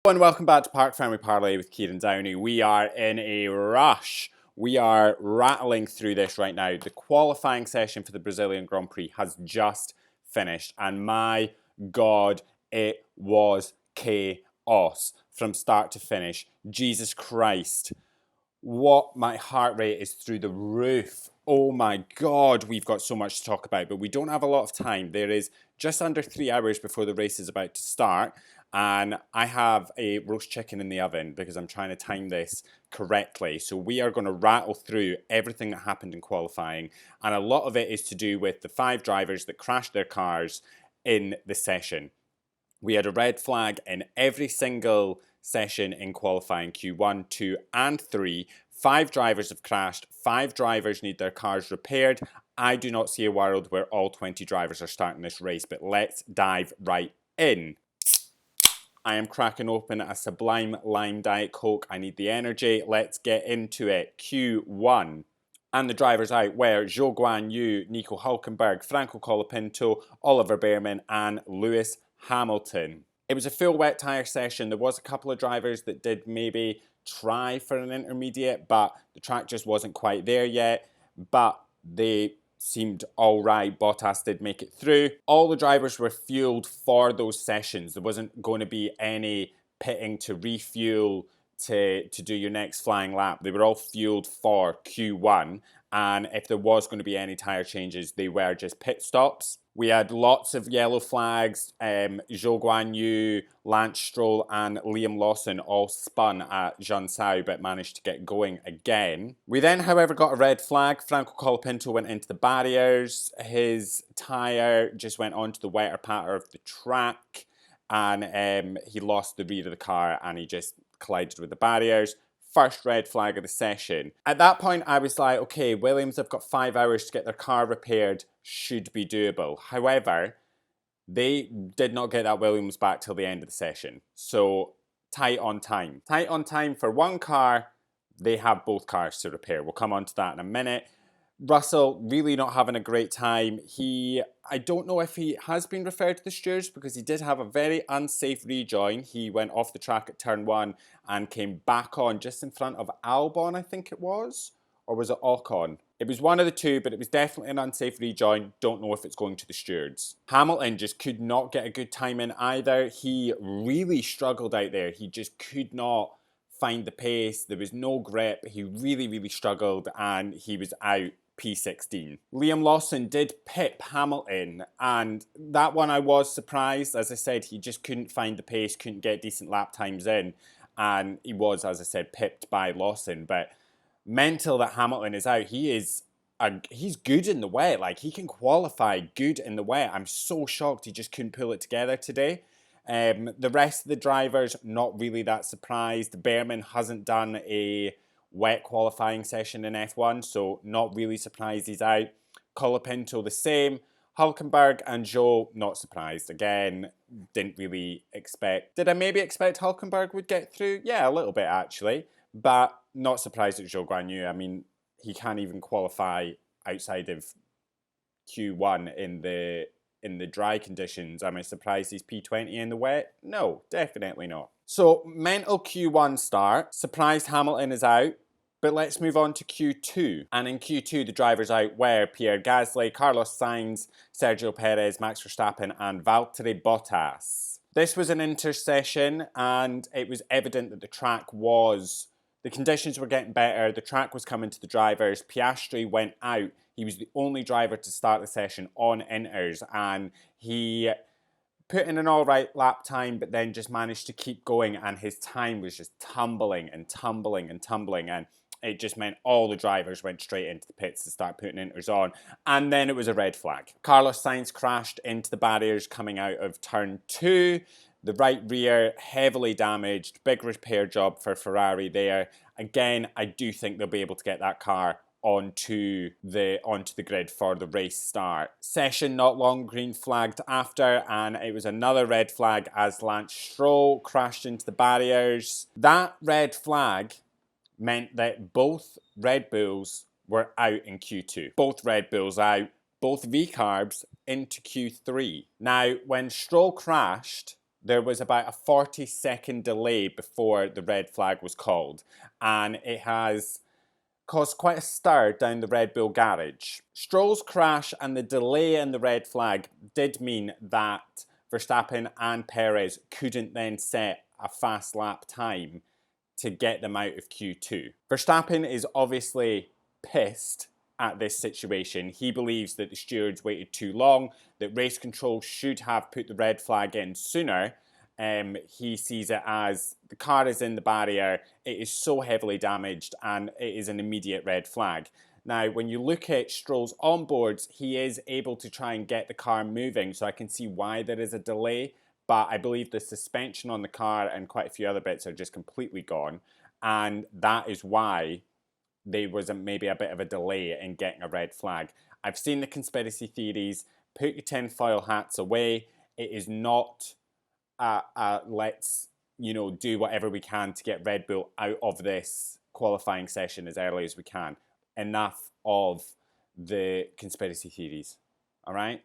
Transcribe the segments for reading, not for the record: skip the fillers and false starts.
And welcome back to Parc Fermé Parlay with Kieran Downey. We are in a rush. We are rattling through this right now. The qualifying session for the Brazilian Grand Prix has just finished, and my God, it was chaos from start to finish. Jesus Christ. My heart rate is through the roof. Oh my God, we've got so much to talk about, but we don't have a lot of time. There is just under 3 hours before the race is about to start, and I have a roast chicken in the oven because I'm trying to time this correctly. So we are going to rattle through everything that happened in qualifying, and a lot of it is to do with the 5 drivers that crashed their cars in the session. We had a red flag in every single session in qualifying Q1, 2 and 3. 5 drivers have crashed. 5 drivers need their cars repaired. I do not see a world where all 20 drivers are starting this race, but let's dive right in. I am cracking open a Sublime Lime Diet Coke. I need the energy. Let's get into it. Q1. And the drivers out were Zhou Guan Yu, Nico Hülkenberg, Franco Colapinto, Oliver Bearman and Lewis Hamilton. It was a full wet tyre session. There was a couple of drivers that did maybe try for an intermediate, but the track just wasn't quite there yet. But they seemed all right. Bottas did make it through. All the drivers were fueled for those sessions. There wasn't going to be any pitting to refuel to do your next flying lap. They were all fueled for Q1, and if there was going to be any tyre changes, they were just pit stops. We had lots of yellow flags. Zhou Guan Yu, Lance Stroll and Liam Lawson all spun at Jiangsu but managed to get going again. We then, however, got a red flag. Franco Colapinto went into the barriers. His tyre just went onto the wetter part of the track, and he lost the rear of the car and he just collided with the barriers. First red flag of the session. At that point, I was like, okay, Williams have got 5 hours to get their car repaired, should be doable. However, they did not get that Williams back till the end of the session. So, tight on time. Tight on time for one car, they have both cars to repair. We'll come on to that in a minute. Russell really not having a great time. I don't know if he has been referred to the stewards because he did have a very unsafe rejoin. He went off the track at turn 1 and came back on just in front of Albon, I think it was. Or was it Ocon? It was one of the two, but it was definitely an unsafe rejoin. Don't know if it's going to the stewards. Hamilton just could not get a good time in either. He really struggled out there. He just could not find the pace. There was no grip. He really, really struggled and he was out P16. Liam Lawson did pip Hamilton, and that one I was surprised. As I said, he just couldn't find the pace, couldn't get decent lap times in, and he was, as I said, pipped by Lawson. But mental that Hamilton is out. He's good in the wet. Like, he can qualify good in the wet. I'm so shocked he just couldn't pull it together today. The rest of the drivers, not really that surprised. Bearman hasn't done a wet qualifying session in F1, so not really surprised he's out. Colapinto the same. Hülkenberg and Zhou, not surprised. Again, didn't really expect. Did I maybe expect Hülkenberg would get through? Yeah, a little bit actually, but not surprised at Zhou Guan Yu. I mean, he can't even qualify outside of Q1 in the dry conditions. Am I surprised he's P20 in the wet? No, definitely not. So, mental Q1 start. Surprised Hamilton is out. But let's move on to Q2. And in Q2, the drivers out were Pierre Gasly, Carlos Sainz, Sergio Perez, Max Verstappen and Valtteri Bottas. This was an intersession, and it was evident that the conditions were getting better, the track was coming to the drivers. Piastri went out. He was the only driver to start the session on inters, and he put in an all right lap time, but then just managed to keep going, and his time was just tumbling, and it just meant all the drivers went straight into the pits to start putting inters on, and then it was a red flag. Carlos Sainz crashed into the barriers coming out of turn 2. The right rear heavily damaged, big repair job for Ferrari there. Again, I do think they'll be able to get that car onto the grid for the race start. Session not long green flagged after, and it was another red flag as Lance Stroll crashed into the barriers. That red flag meant that both Red Bulls were out in Q2. Both Red Bulls out, both V-carbs into Q3. Now, when Stroll crashed, there was about a 40-second delay before the red flag was called, and it has caused quite a stir down the Red Bull garage. Stroll's crash and the delay in the red flag did mean that Verstappen and Perez couldn't then set a fast lap time to get them out of Q2. Verstappen is obviously pissed at this situation. He believes that the stewards waited too long, that race control should have put the red flag in sooner. He sees it as the car is in the barrier, it is so heavily damaged, and it is an immediate red flag. Now, when you look at Stroll's onboards, he is able to try and get the car moving, so I can see why there is a delay, but I believe the suspension on the car and quite a few other bits are just completely gone, and that is why there was maybe a bit of a delay in getting a red flag. I've seen the conspiracy theories. Put your tinfoil hats away. It is not let's do whatever we can to get Red Bull out of this qualifying session as early as we can. Enough of the conspiracy theories, all right?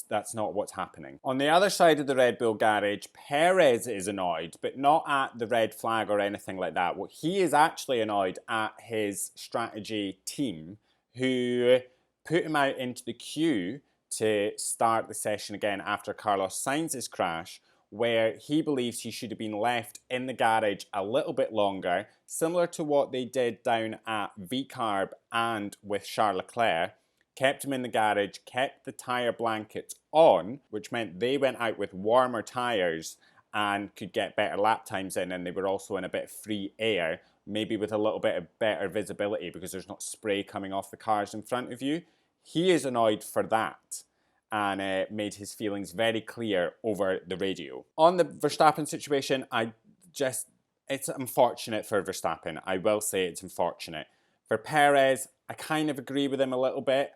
That's not what's happening. On the other side of the Red Bull garage, Perez is annoyed, but not at the red flag or anything like that. What he is actually annoyed at his strategy team, who put him out into the queue to start the session again after Carlos Sainz's crash, where he believes he should have been left in the garage a little bit longer, similar to what they did down at VCARB and with Charles Leclerc. Kept him in the garage, kept the tyre blankets on, which meant they went out with warmer tyres and could get better lap times in, and they were also in a bit of free air, maybe with a little bit of better visibility because there's not spray coming off the cars in front of you. He is annoyed for that and made his feelings very clear over the radio. On the Verstappen situation, it's unfortunate for Verstappen. I will say it's unfortunate. For Perez, I kind of agree with him a little bit.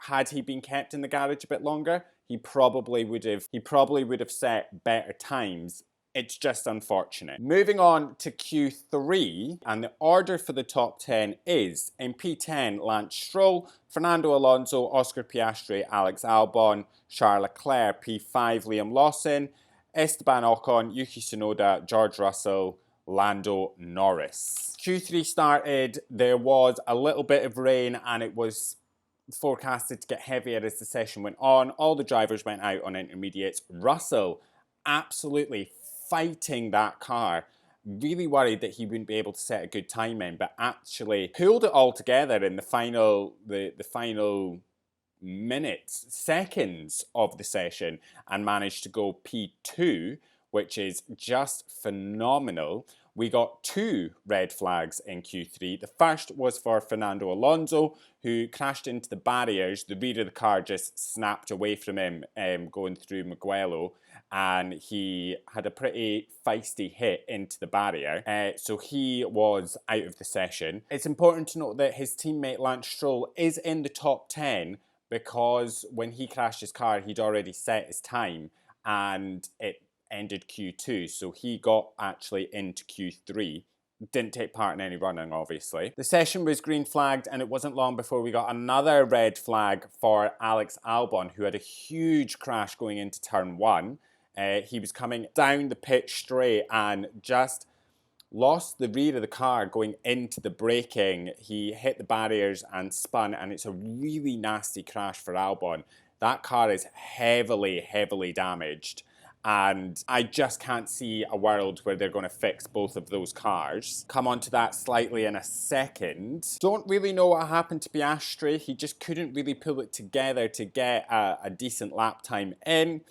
Had he been kept in the garage a bit longer, he probably would have set better times. It's just unfortunate. Moving on to Q3, and the order for the top 10 is, in P10, Lance Stroll, Fernando Alonso, Oscar Piastri, Alex Albon, Charles Leclerc, P5, Liam Lawson, Esteban Ocon, Yuki Tsunoda, George Russell, Lando Norris. Q3 started, there was a little bit of rain, and it was forecasted to get heavier as the session went on. All the drivers went out on intermediates. Russell absolutely fighting that car. Really worried that he wouldn't be able to set a good time in, but actually pulled it all together in the final minutes, seconds of the session, and managed to go P2, which is just phenomenal. We got 2 red flags in Q3. The first was for Fernando Alonso, who crashed into the barriers. The rear of the car just snapped away from him going through Mugello, and he had a pretty feisty hit into the barrier. So he was out of the session. It's important to note that his teammate Lance Stroll is in the top 10 because when he crashed his car, he'd already set his time, and it ended Q2, so he got actually into Q3. Didn't take part in any running, obviously. The session was green flagged, and it wasn't long before we got another red flag for Alex Albon, who had a huge crash going into turn 1. He was coming down the pitch straight and just lost the rear of the car going into the braking. He hit the barriers and spun, and it's a really nasty crash for Albon. That car is heavily, heavily damaged. And I just can't see a world where they're going to fix both of those cars. Come on to that slightly in a second. Don't really know what happened to Piastri. He just couldn't really pull it together to get a decent lap time in.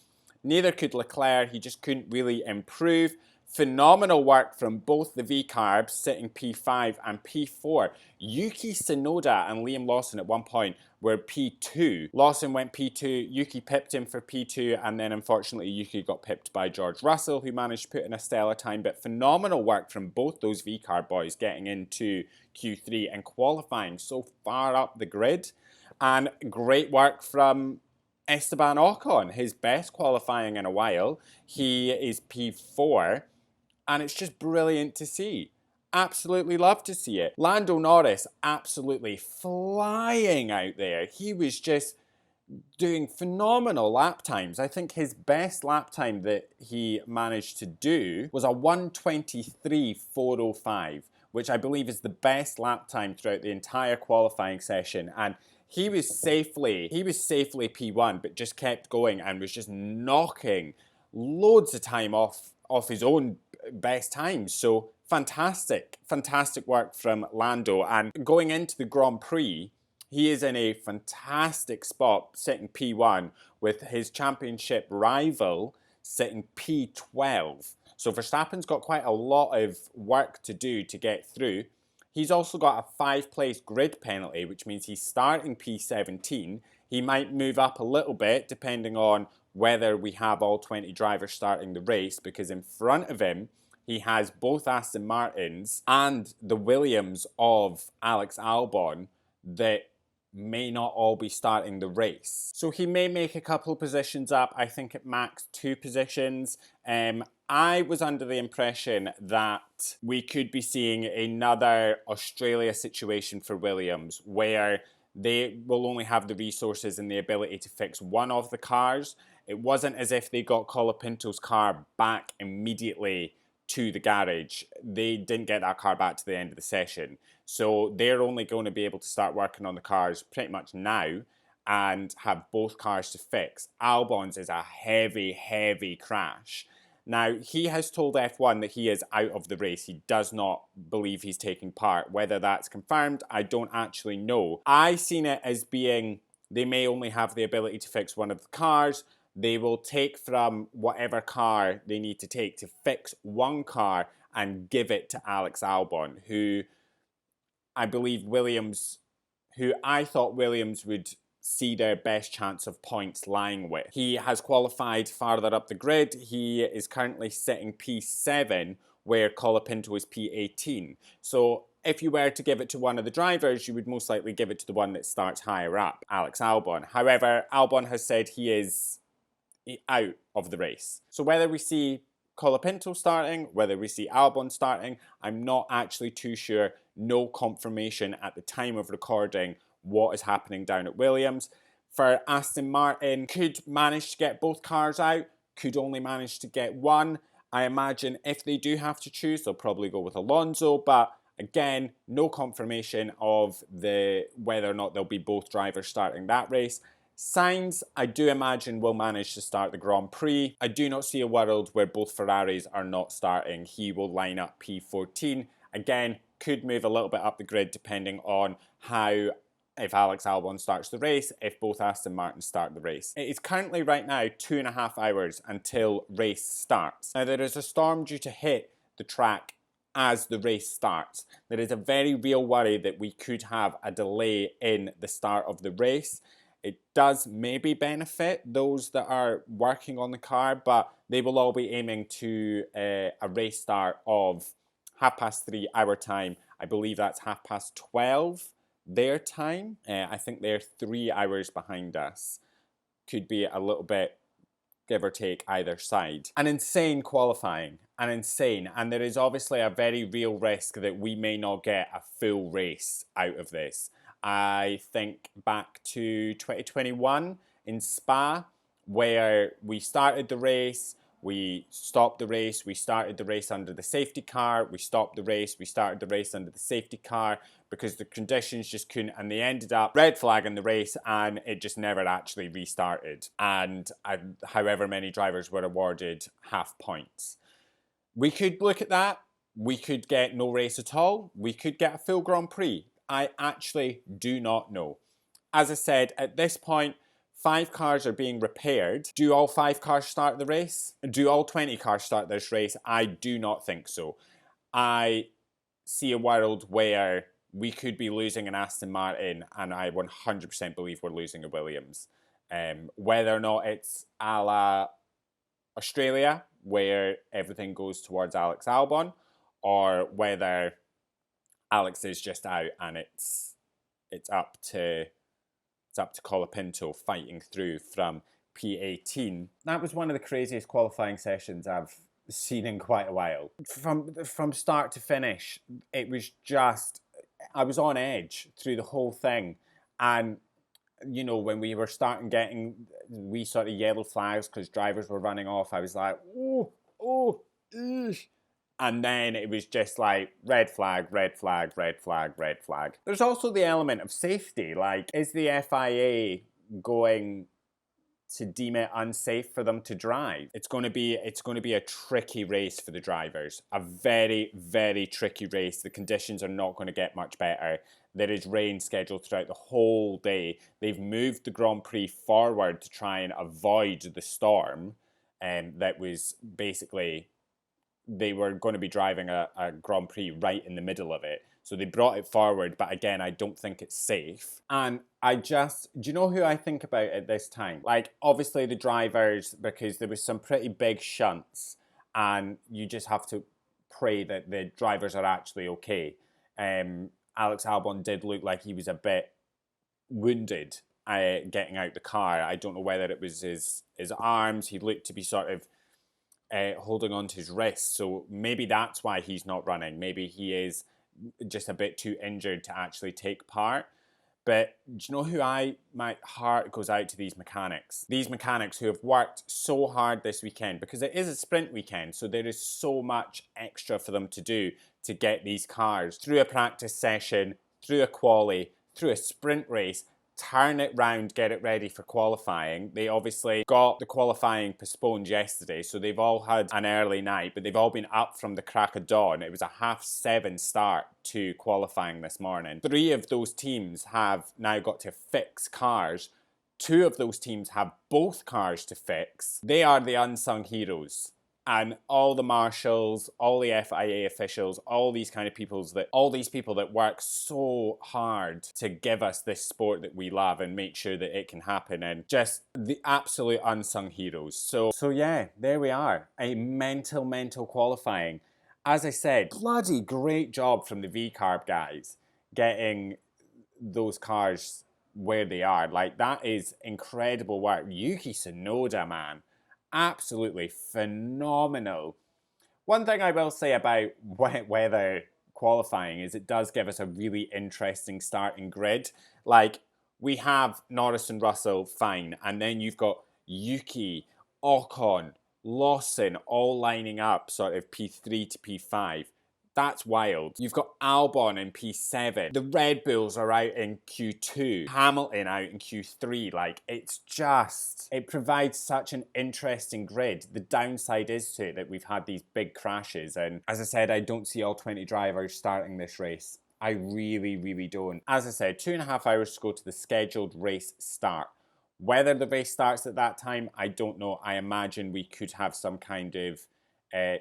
Neither could Leclerc. He just couldn't really improve. Phenomenal work from both the VCARBs, sitting P5 and P4. Yuki Tsunoda and Liam Lawson at one point were P2. Lawson went P2, Yuki pipped him for P2, and then unfortunately Yuki got pipped by George Russell, who managed to put in a stellar time. But phenomenal work from both those VCARB boys getting into Q3 and qualifying so far up the grid. And great work from Esteban Ocon, his best qualifying in a while. He is P4. And it's just brilliant to see. Absolutely love to see it. Lando Norris absolutely flying out there. He was just doing phenomenal lap times. I think his best lap time that he managed to do was a 1:23.405, which I believe is the best lap time throughout the entire qualifying session. And he was safely P1, but just kept going and was just knocking loads of time off his own best times. So fantastic work from Lando. And going into the Grand Prix, he is in a fantastic spot, sitting P1, with his championship rival sitting P12. So Verstappen's got quite a lot of work to do to get through. He's also got a 5-place grid penalty, which means he's starting P17. He might move up a little bit, depending on whether we have all 20 drivers starting the race, because in front of him, he has both Aston Martins and the Williams of Alex Albon that may not all be starting the race. So he may make a couple of positions up, I think at max 2 positions. I was under the impression that we could be seeing another Australia situation for Williams, where they will only have the resources and the ability to fix one of the cars. It wasn't as if they got Colapinto's car back immediately to the garage. They didn't get that car back to the end of the session. So they're only going to be able to start working on the cars pretty much now and have both cars to fix. Albon's is a heavy crash. Now, he has told F1 that he is out of the race. He does not believe he's taking part. Whether that's confirmed, I don't actually know. I seen it as being they may only have the ability to fix one of the cars. They will take from whatever car they need to take to fix one car and give it to Alex Albon, who I believe I thought Williams would see their best chance of points lying with. He has qualified farther up the grid. He is currently sitting P7, where Colapinto is P18. So if you were to give it to one of the drivers, you would most likely give it to the one that starts higher up, Alex Albon. However, Albon has said he is out of the race. So whether we see Colapinto starting, whether we see Albon starting, I'm not actually too sure. No confirmation at the time of recording what is happening down at Williams. For Aston Martin, could manage to get both cars out, could only manage to get one. I imagine if they do have to choose, they'll probably go with Alonso, but again, no confirmation of whether or not there'll be both drivers starting that race. Sainz, I do imagine, will manage to start the Grand Prix. I do not see a world where both Ferraris are not starting. He will line up P14. Again, could move a little bit up the grid depending on if Alex Albon starts the race, if both Aston Martins start the race. It is currently right now 2.5 hours until race starts. Now there is a storm due to hit the track as the race starts. There is a very real worry that we could have a delay in the start of the race. It does maybe benefit those that are working on the car, but they will all be aiming to a race start of 3:30 our time. I believe that's 12:30 their time. I think they're 3 hours behind us. Could be a little bit, give or take, either side. An insane qualifying, and there is obviously a very real risk that we may not get a full race out of this. I think back to 2021 in Spa, where we started the race, we stopped the race, we started the race under the safety car, we stopped the race, we started the race under the safety car because the conditions just couldn't, and they ended up red flagging the race and it just never actually restarted. And however many drivers were awarded half points. We could look at that. We could get no race at all. We could get a full Grand Prix. I actually do not know. As I said, at this point, 5 cars are being repaired. Do all 5 cars start the race? Do all 20 cars start this race? I do not think so. I see a world where we could be losing an Aston Martin, and I 100% believe we're losing a Williams. Whether or not it's a la Australia, where everything goes towards Alex Albon, or whether Alex is just out and it's up to Colapinto fighting through from P18. That was one of the craziest qualifying sessions I've seen in quite a while. From start to finish, it was just, I was on edge through the whole thing. And you know, when we were starting getting wee sort of yellow flags because drivers were running off, I was like, eesh. And then it was just like red flag, red flag, red flag, red flag. There's also the element of safety. Like, is the FIA going to deem it unsafe for them to drive? It's going to be a tricky race for the drivers. A very, very tricky race. The conditions are not going to get much better. There is rain scheduled throughout the whole day. They've moved the Grand Prix forward to try and avoid the storm. That was basically, they were going to be driving a Grand Prix right in the middle of it. So they brought it forward, but again, I don't think it's safe. And do you know who I think about at this time? Like, obviously the drivers, because there was some pretty big shunts, and you just have to pray that the drivers are actually okay. Alex Albon did look like he was a bit wounded getting out the car. I don't know whether it was his arms. He looked to be sort of holding on to his wrist. So maybe that's why he's not running. Maybe he is just a bit too injured to actually take part. But do you know who my heart goes out to? These mechanics. These mechanics who have worked so hard this weekend, because it is a sprint weekend, so there is so much extra for them to do to get these cars through a practice session, through a quali, through a sprint race, turn it round, get it ready for qualifying. They obviously got the qualifying postponed yesterday, so they've all had an early night, but they've all been up from the crack of dawn. It was a 7:30 start to qualifying this morning. 3 of those teams have now got to fix cars. 2 of those teams have both cars to fix. They are the unsung heroes. And all the marshals, all the FIA officials, all these people that work so hard to give us this sport that we love and make sure that it can happen, and just the absolute unsung heroes. So yeah, there we are. A mental qualifying. As I said, bloody great job from the V-Carb guys getting those cars where they are. Like, that is incredible work. Yuki Tsunoda, man. Absolutely phenomenal. One thing I will say about weather qualifying is it does give us a really interesting starting grid. Like, we have Norris and Russell, fine, and then you've got Yuki, Ocon, Lawson all lining up sort of P3 to P5. That's wild. You've got Albon in P7. The Red Bulls are out in Q2. Hamilton out in Q3. Like, it provides such an interesting grid. The downside is to it that we've had these big crashes. And as I said, I don't see all 20 drivers starting this race. I really don't. As I said, 2.5 hours to go to the scheduled race start. Whether the race starts at that time, I don't know. I imagine we could have some kind of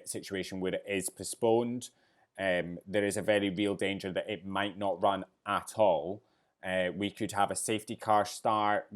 situation where it is postponed. There is a very real danger that it might not run at all. We could have a safety car start.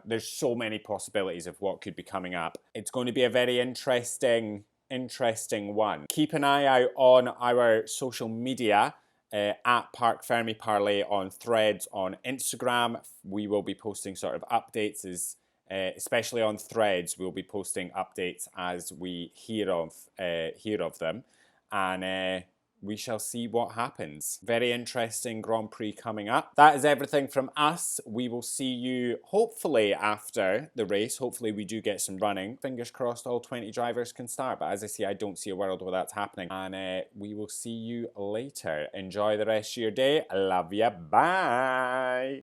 There's so many possibilities of what could be coming up. It's going to be a very interesting one. Keep an eye out on our social media at Parc Fermé Parlay on Threads, on Instagram. We will be posting sort of updates especially on Threads. We'll be posting updates as we hear of them, and we shall see what happens. Very interesting Grand Prix coming up. That is everything from us. We will see you hopefully after the race. Hopefully we do get some running. Fingers crossed all 20 drivers can start. But as I say, I don't see a world where that's happening. And we will see you later. Enjoy the rest of your day. I love ya. Bye.